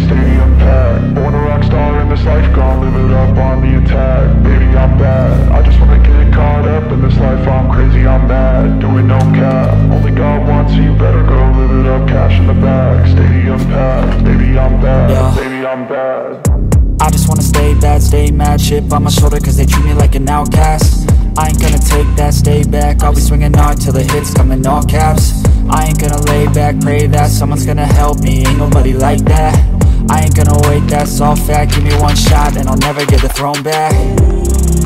stadium packed. Born a rock star in this life, gon' live it up on the attack. Baby, I'm bad, I just wanna get caught up in this life. I'm crazy, I'm mad, doing no cap. Only God wants, so you better go live it up. Cash in the bag, stadium packed. Baby, I'm bad, yeah. Baby, I'm bad. I just wanna stay bad, stay mad. Chip on my shoulder cause they treat me like an outcast. I ain't gonna take that, stay back. I'll be swinging hard till the hits come in all caps. I ain't gonna lay back, pray that someone's gonna help me. Ain't nobody like that. I ain't gonna wait, that's all fact. Give me one shot and I'll never get the throne back.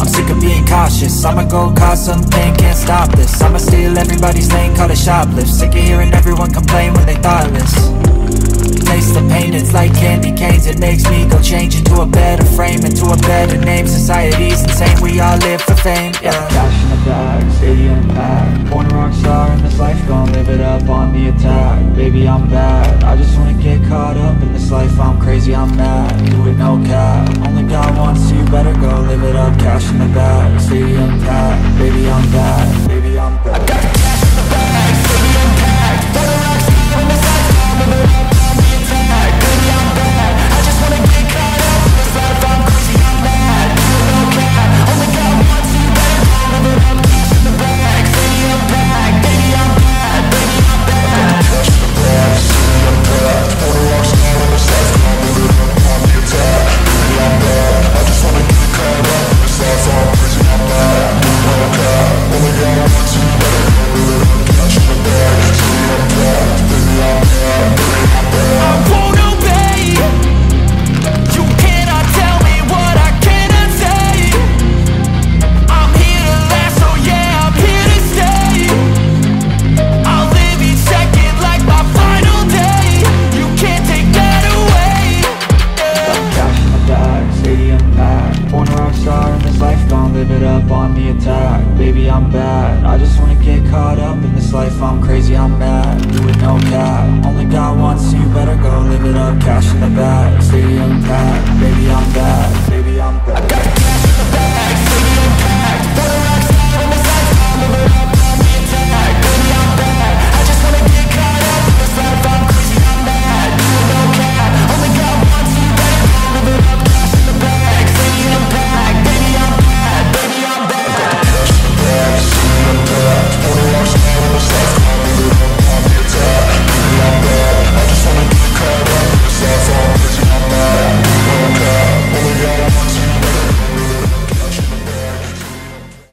I'm sick of being cautious, I'ma go cause something, can't stop this. I'ma steal everybody's lane, call it shoplift. Sick of hearing everyone complain when they thoughtless. Taste the pain, it's like candy canes. It makes me go change into a better frame, into a better name. Society's insane, we all live for fame, yeah. Cash in the bag, stadium packed. Born a rock star in this life, gon' live it up on the attack. Baby, I'm bad, I just wanna get caught up in this life. I'm crazy, I'm mad, do it no cap. Only God wants, so you better go live it up. Cash in the bag, stadium packed. Baby, I'm bad, baby, I'm bad. I got the cash in the bag, stadium packed. Born a rock star in this life, gon' live it up. Baby, I'm bad, I just wanna get caught up in this life. I'm crazy, I'm mad, do it no cap. Only God wants, so you better go live it up. Cash in the bag, stadium packed. Baby, I'm bad, baby, I'm bad. Cash in the bag, stadium packed. Born a rock star in this life, gon' live it up on the attack. Baby, I'm bad, I just wanna get caught up in this life. I'm crazy, I'm mad, do it no cap. Only God wants, so you better go live it up. Cash in the bag, stadium packed. Baby, I'm bad, baby, I'm bad. I won't obey. You cannot tell me what I cannot say. I'm here to last, so yeah, I'm here to stay. I'll live each second like my final day. You can't take that away, yeah. Cash in the bag, stadium packed. Born a rock star in this life, gon' live it up on the attack. Baby, I'm bad, I just wanna get caught up in this life. I'm crazy, I'm mad, do it no cap. Only God wants, so you better go live it up. Cash in the bag, stadium packed. Baby, I'm bad, baby,